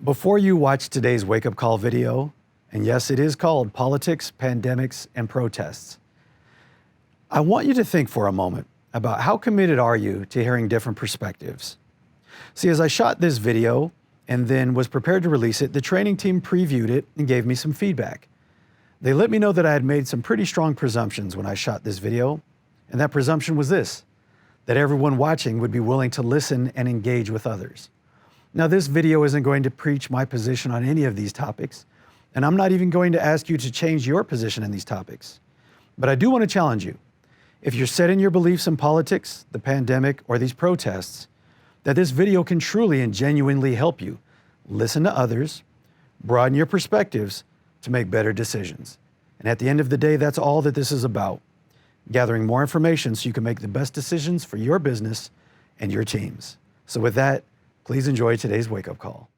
Before you watch today's wake-up call video, and yes, it is called Politics, Pandemics, and Protests, I want you to think for a moment about how committed are you to hearing different perspectives. See, as I shot this video and then was prepared to release it, the training team previewed it and gave me some feedback. They let me know that I had made some pretty strong presumptions when I shot this video, and that presumption was this: that everyone watching would be willing to listen and engage with others. Now, this video isn't going to preach my position on any of these topics, and I'm not even going to ask you to change your position in these topics. But I do want to challenge you. If you're set in your beliefs in politics, the pandemic, or these protests, that this video can truly and genuinely help you listen to others, broaden your perspectives to make better decisions. And at the end of the day, that's all that this is about: gathering more information so you can make the best decisions for your business and your teams. So with that, please enjoy today's wake-up call.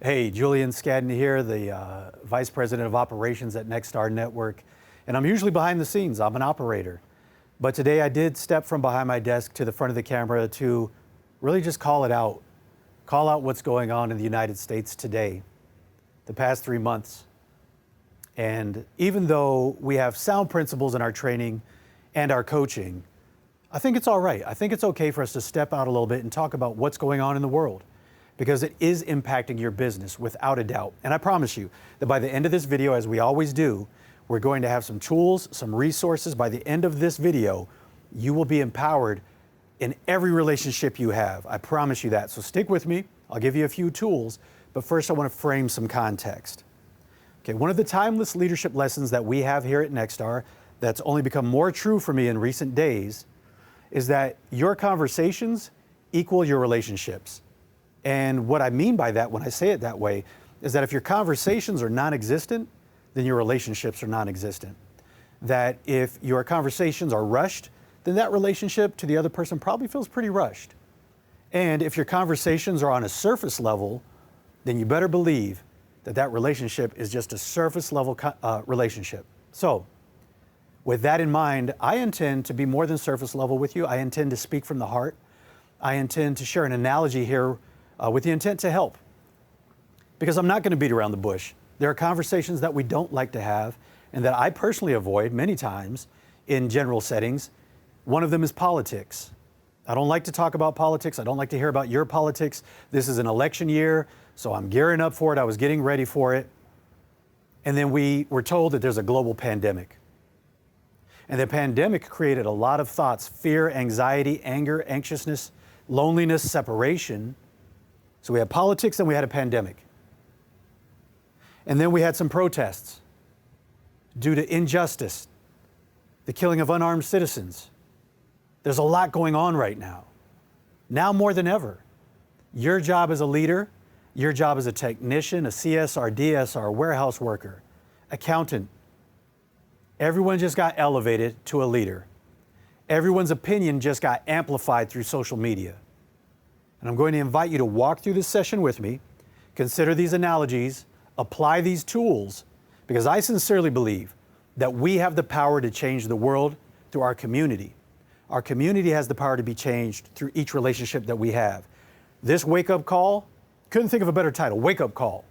Hey, Julian Skadden here, the Vice President of Operations at Nexstar Network, and I'm usually behind the scenes. I'm an operator. But today I did step from behind my desk to the front of the camera to really just call out what's going on in the United States today, the past 3 months. And even though we have sound principles in our training and our coaching, I think it's all right. I think it's okay for us to step out a little bit and talk about what's going on in the world, because it is impacting your business without a doubt. And I promise you that by the end of this video, as we always do, we're going to have some tools, some resources. By the end of this video, you will be empowered in every relationship you have. I promise you that. So stick with me. I'll give you a few tools, but first I want to frame some context. Okay, one of the timeless leadership lessons that we have here at Nexstar that's only become more true for me in recent days is that your conversations equal your relationships. And what I mean by that when I say it that way is that if your conversations are non-existent, then your relationships are non-existent. That if your conversations are rushed, then that relationship to the other person probably feels pretty rushed. And if your conversations are on a surface level, then you better believe that that relationship is just a surface level relationship. So with that in mind, I intend to be more than surface level with you. I intend to speak from the heart. I intend to share an analogy here with the intent to help, because I'm not going to beat around the bush. There are conversations that we don't like to have and that I personally avoid many times in general settings. One of them is politics. I don't like to talk about politics. I don't like to hear about your politics. This is an election year, so I'm gearing up for it. I was getting ready for it. And then we were told that there's a global pandemic. And the pandemic created a lot of thoughts: fear, anxiety, anger, anxiousness, loneliness, separation. So we had politics, then we had a pandemic. And then we had some protests due to injustice, the killing of unarmed citizens. There's a lot going on right now more than ever. Your job as a leader, your job as a technician, a CSR, DSR, warehouse worker, accountant, everyone just got elevated to a leader. Everyone's opinion just got amplified through social media. And I'm going to invite you to walk through this session with me, consider these analogies, apply these tools, because I sincerely believe that we have the power to change the world through our community. Our community has the power to be changed through each relationship that we have. This wake-up call, couldn't think of a better title, wake-up call,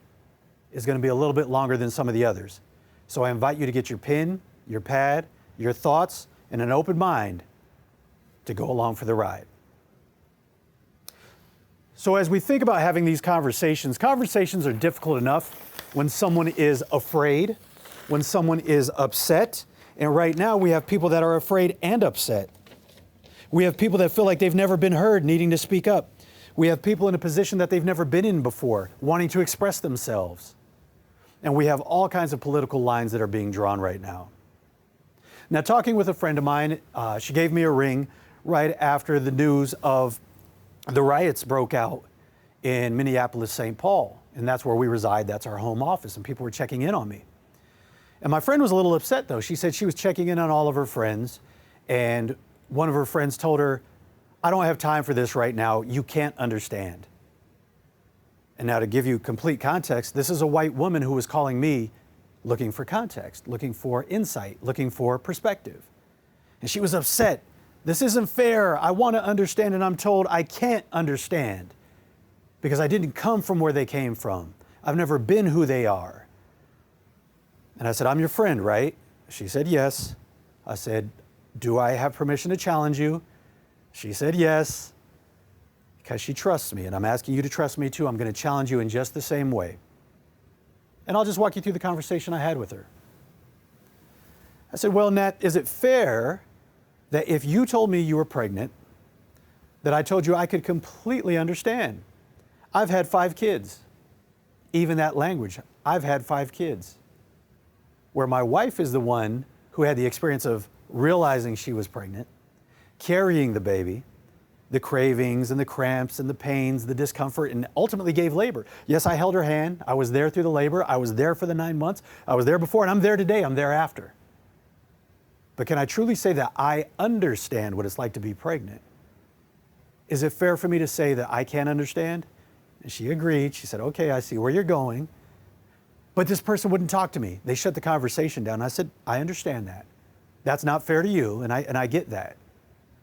is going to be a little bit longer than some of the others. So I invite you to get your pen, your pad, your thoughts, and an open mind to go along for the ride. So as we think about having these conversations are difficult enough when someone is afraid, when someone is upset. And right now we have people that are afraid and upset. We have people that feel like they've never been heard, needing to speak up. We have people in a position that they've never been in before, wanting to express themselves. And we have all kinds of political lines that are being drawn right now. Now, talking with a friend of mine, she gave me a ring right after the news of the riots broke out in Minneapolis, St. Paul. And that's where we reside. That's our home office. And people were checking in on me. And my friend was a little upset, though. She said she was checking in on all of her friends. And one of her friends told her, "I don't have time for this right now. You can't understand." And now to give you complete context, this is a white woman who was calling me looking for context, looking for insight, looking for perspective. And she was upset. This isn't fair. I want to understand, and I'm told I can't understand because I didn't come from where they came from. I've never been who they are. And I said, I'm your friend, right? She said, yes. I said, do I have permission to challenge you? She said, yes. Because she trusts me, and I'm asking you to trust me too. I'm going to challenge you in just the same way. And I'll just walk you through the conversation I had with her. I said, well, Nat, is it fair that if you told me you were pregnant, that I told you I could completely understand? I've had 5 kids. Even that language, I've had 5 kids. Where my wife is the one who had the experience of realizing she was pregnant, carrying the baby, the cravings and the cramps and the pains, the discomfort, and ultimately gave labor. Yes, I held her hand. I was there through the labor. I was there for the 9 months. I was there before, and I'm there today. I'm there after. But can I truly say that I understand what it's like to be pregnant? Is it fair for me to say that I can't understand? And she agreed. She said, okay, I see where you're going. But this person wouldn't talk to me. They shut the conversation down. I said, I understand that. That's not fair to you, and I get that.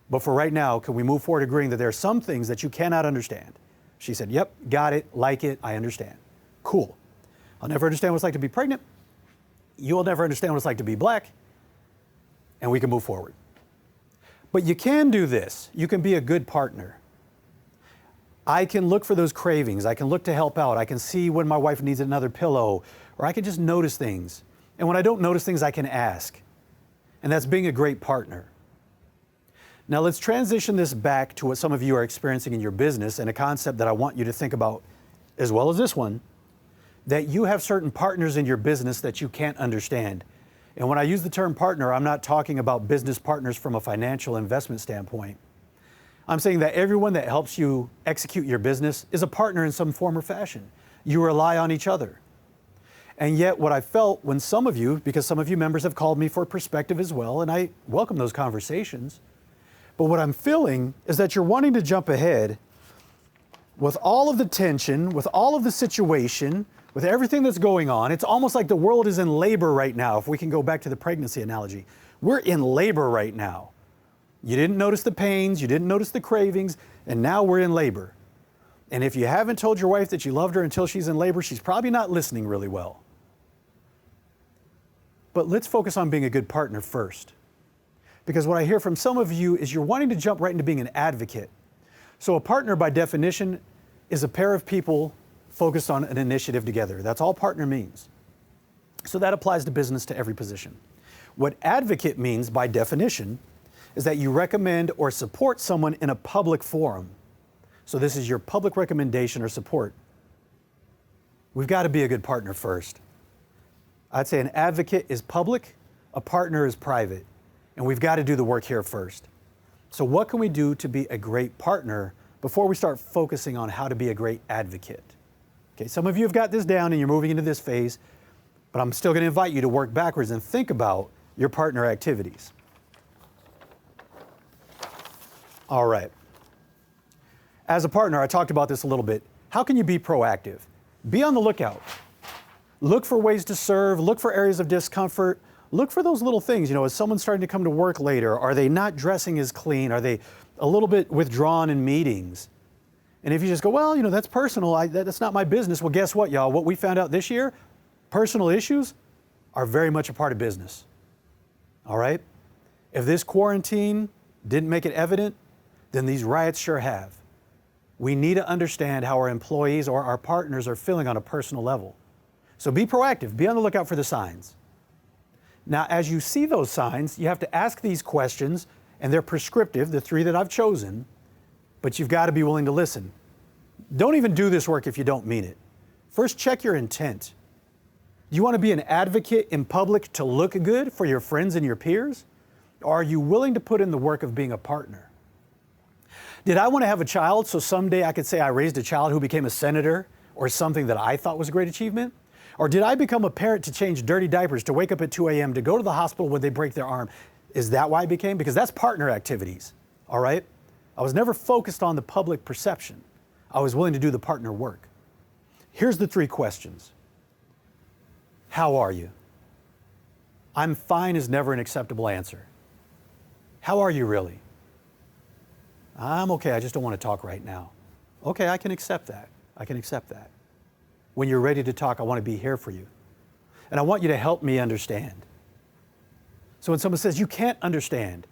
But for right now, can we move forward agreeing that there are some things that you cannot understand? She said, yep, got it, like it, I understand. Cool. I'll never understand what it's like to be pregnant. You'll never understand what it's like to be black. And we can move forward. But you can do this. You can be a good partner. I can look for those cravings. I can look to help out. I can see when my wife needs another pillow, or I can just notice things. And when I don't notice things, I can ask. And that's being a great partner. Now let's transition this back to what some of you are experiencing in your business, and a concept that I want you to think about as well as this one, that you have certain partners in your business that you can't understand. And when I use the term partner, I'm not talking about business partners from a financial investment standpoint. I'm saying that everyone that helps you execute your business is a partner in some form or fashion. You rely on each other. And yet what I felt when some of you, because some of you members have called me for perspective as well, and I welcome those conversations, but what I'm feeling is that you're wanting to jump ahead with all of the tension, with all of the situation, with everything that's going on. It's almost like the world is in labor right now, if we can go back to the pregnancy analogy. We're in labor right now. You didn't notice the pains, you didn't notice the cravings, and now we're in labor. And if you haven't told your wife that you loved her until she's in labor, she's probably not listening really well. But let's focus on being a good partner first. Because what I hear from some of you is you're wanting to jump right into being an advocate. So a partner, by definition, is a pair of people focused on an initiative together. That's all partner means. So that applies to business, to every position. What advocate means, by definition, is that you recommend or support someone in a public forum. So this is your public recommendation or support. We've got to be a good partner first. I'd say an advocate is public, a partner is private. And we've got to do the work here first. So what can we do to be a great partner before we start focusing on how to be a great advocate? Okay, some of you have got this down and you're moving into this phase, but I'm still going to invite you to work backwards and think about your partner activities. All right. As a partner, I talked about this a little bit. How can you be proactive? Be on the lookout. Look for ways to serve, look for areas of discomfort. Look for those little things. You know, is someone starting to come to work later? Are they not dressing as clean? Are they a little bit withdrawn in meetings? And if you just go, well, you know, that's personal. That's not my business. Well, guess what, y'all? What we found out this year, personal issues are very much a part of business. All right? If this quarantine didn't make it evident, then these riots sure have. We need to understand how our employees or our partners are feeling on a personal level. So be proactive. Be on the lookout for the signs. Now, as you see those signs, you have to ask these questions, and they're prescriptive, the 3 that I've chosen, but you've got to be willing to listen. Don't even do this work if you don't mean it. First, check your intent. Do you want to be an advocate in public to look good for your friends and your peers? Or are you willing to put in the work of being a partner? Did I want to have a child so someday I could say I raised a child who became a senator or something that I thought was a great achievement? Or did I become a parent to change dirty diapers, to wake up at 2 a.m., to go to the hospital when they break their arm? Is that why I became? Because that's partner activities, all right? I was never focused on the public perception. I was willing to do the partner work. Here's the 3 questions. How are you? I'm fine is never an acceptable answer. How are you really? I'm okay, I just don't want to talk right now. Okay, I can accept that. I can accept that. When you're ready to talk, I want to be here for you. And I want you to help me understand. So when someone says, you can't understand,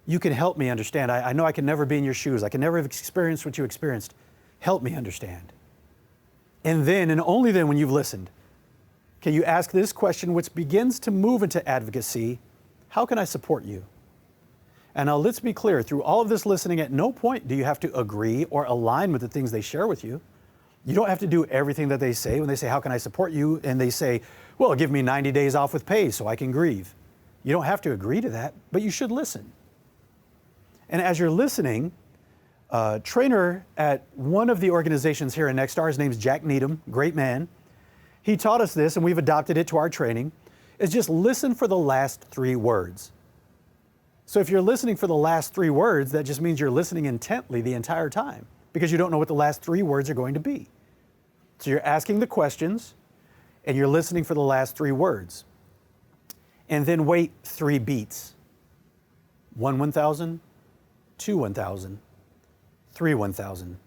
you can help me understand. I know I can never be in your shoes. I can never have experienced what you experienced. Help me understand. And then, and only then when you've listened, can you ask this question, which begins to move into advocacy: how can I support you? And now let's be clear, through all of this listening, at no point do you have to agree or align with the things they share with you. You don't have to do everything that they say. When they say, how can I support you? And they say, well, give me 90 days off with pay so I can grieve. You don't have to agree to that, but you should listen. And as you're listening, a trainer at one of the organizations here in Nexstar, his name's Jack Needham, great man. He taught us this, and we've adopted it to our training, is just listen for the last 3 words. So if you're listening for the last 3 words, that just means you're listening intently the entire time, because you don't know what the last 3 words are going to be. So you're asking the questions, and you're listening for the last 3 words. And then wait 3 beats. 1 1,000, 2 1,000, 3 1,000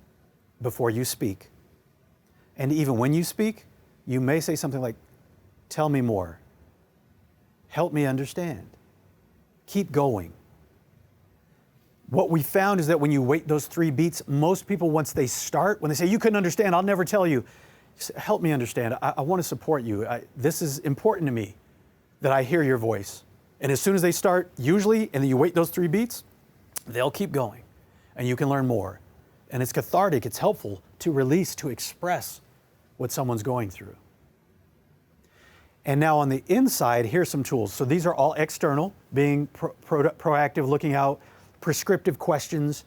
before you speak. And even when you speak, you may say something like, tell me more. Help me understand. Keep going. What we found is that when you wait those 3 beats, most people, once they start, when they say, you couldn't understand, I'll never tell you, help me understand. I want to support you. This is important to me that I hear your voice. And as soon as they start, usually, and then you wait those 3 beats, they'll keep going and you can learn more. And it's cathartic, it's helpful to release, to express what someone's going through. And now on the inside, here's some tools. So these are all external, being proactive, looking out, prescriptive questions,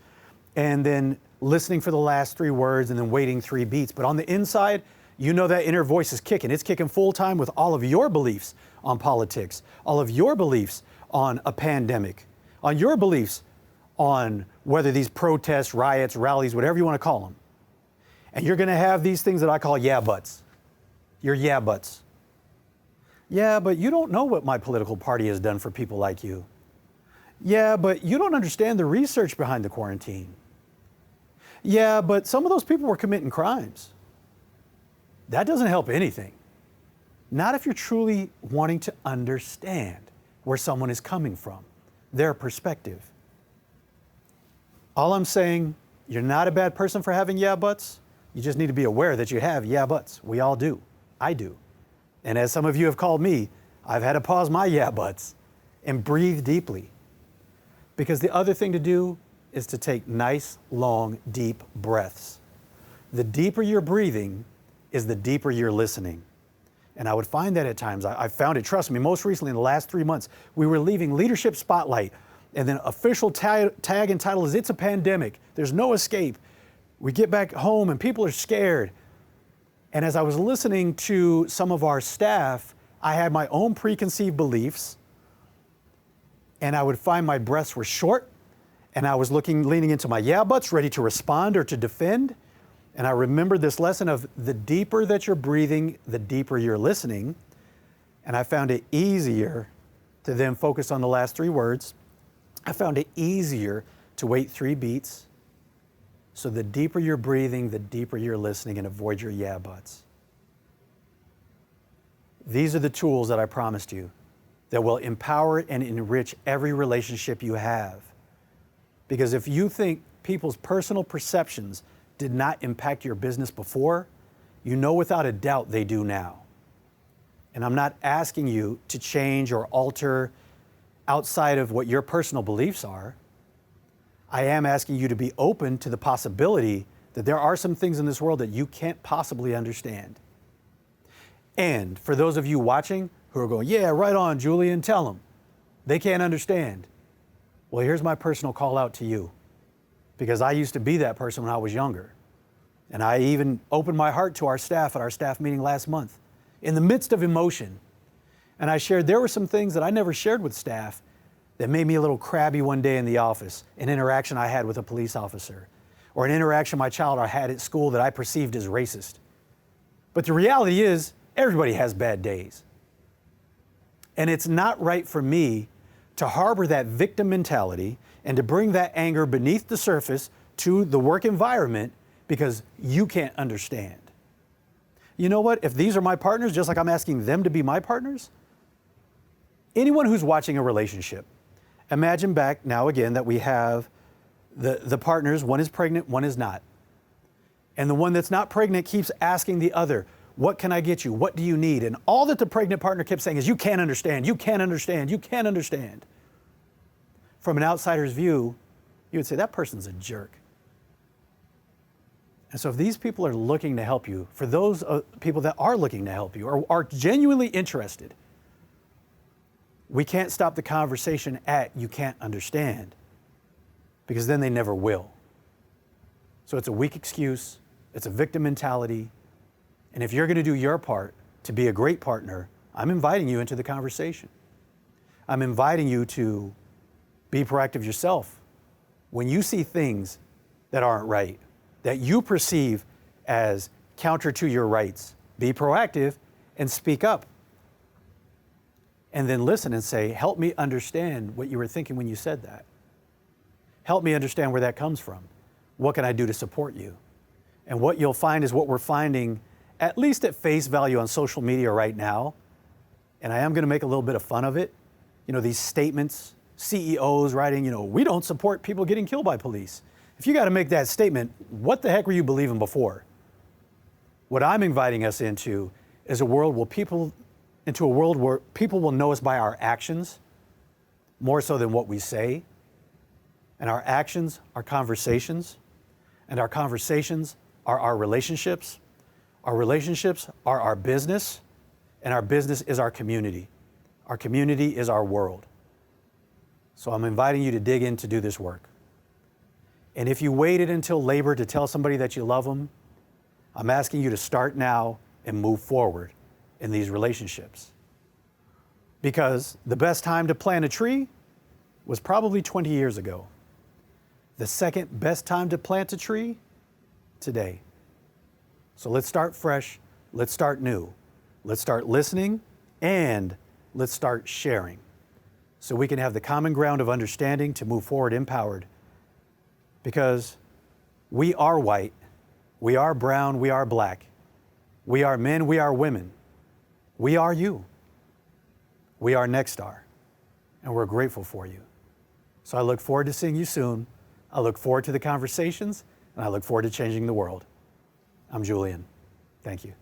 and then listening for the last 3 words and then waiting 3 beats. But on the inside, you know that inner voice is kicking. It's kicking full time with all of your beliefs on politics, all of your beliefs on a pandemic, on your beliefs on whether these protests, riots, rallies, whatever you want to call them. And you're going to have these things that I call yeah buts. Your yeah buts. Yeah, but you don't know what my political party has done for people like you. Yeah, but you don't understand the research behind the quarantine. Yeah, but some of those people were committing crimes. That doesn't help anything. Not if you're truly wanting to understand where someone is coming from, their perspective. All I'm saying, you're not a bad person for having yeah buts. You just need to be aware that you have yeah buts. We all do. I do. And as some of you have called me, I've had to pause my yeah buts and breathe deeply. Because the other thing to do is to take nice, long, deep breaths. The deeper you're breathing is the deeper you're listening. And I would find that at times. I found it, trust me, most recently in the last 3 months, we were leaving Leadership Spotlight, and then official tag and title is, it's a pandemic. There's no escape. We get back home and people are scared. And as I was listening to some of our staff, I had my own preconceived beliefs, and I would find my breaths were short, and I was leaning into my yeah buts, ready to respond or to defend. And I remembered this lesson of the deeper that you're breathing, the deeper you're listening. And I found it easier to then focus on the last 3 words. I found it easier to wait 3 beats. So the deeper you're breathing, the deeper you're listening, and avoid your yeah buts. These are the tools that I promised you that will empower and enrich every relationship you have. Because if you think people's personal perceptions did not impact your business before, you know without a doubt they do now. And I'm not asking you to change or alter outside of what your personal beliefs are. I am asking you to be open to the possibility that there are some things in this world that you can't possibly understand. And for those of you watching who are going, yeah, right on, Julian, tell them. They can't understand. Well, here's my personal call out to you, because I used to be that person when I was younger. And I even opened my heart to our staff at our staff meeting last month in the midst of emotion. And I shared there were some things that I never shared with staff that made me a little crabby one day in the office, an interaction I had with a police officer, or an interaction my child had at school that I perceived as racist. But the reality is, everybody has bad days. And it's not right for me to harbor that victim mentality and to bring that anger beneath the surface to the work environment because you can't understand. You know what? If these are my partners, just like I'm asking them to be my partners, anyone who's watching a relationship, imagine back now again that we have the partners, one is pregnant, one is not. And the one that's not pregnant keeps asking the other, what can I get you? What do you need? And all that the pregnant partner kept saying is, you can't understand, you can't understand, you can't understand. From an outsider's view, you would say, that person's a jerk. And so if these people are looking to help you, for those people that are looking to help you or are genuinely interested, we can't stop the conversation at you can't understand, because then they never will. So it's a weak excuse, it's a victim mentality, and if you're going to do your part to be a great partner, I'm inviting you into the conversation. I'm inviting you to be proactive yourself. When you see things that aren't right, that you perceive as counter to your rights, be proactive and speak up. And then listen and say, help me understand what you were thinking when you said that. Help me understand where that comes from. What can I do to support you? And what you'll find is what we're finding, at least at face value on social media right now, and I am going to make a little bit of fun of it. You know, these statements, CEOs writing, we don't support people getting killed by police. If you got to make that statement, what the heck were you believing before? What I'm inviting us into is a world where people will know us by our actions more so than what we say. And our actions are conversations, and our conversations are our relationships. Our relationships are our business, and our business is our community. Our community is our world. So I'm inviting you to dig in to do this work. And if you waited until labor to tell somebody that you love them, I'm asking you to start now and move forward in these relationships. Because the best time to plant a tree was probably 20 years ago. The second best time to plant a tree, today. So let's start fresh, let's start new. Let's start listening, and let's start sharing so we can have the common ground of understanding to move forward empowered. Because we are white, we are brown, we are black, we are men, we are women, we are you. We are Nexstar, and we're grateful for you. So I look forward to seeing you soon. I look forward to the conversations, and I look forward to changing the world. I'm Julian. Thank you.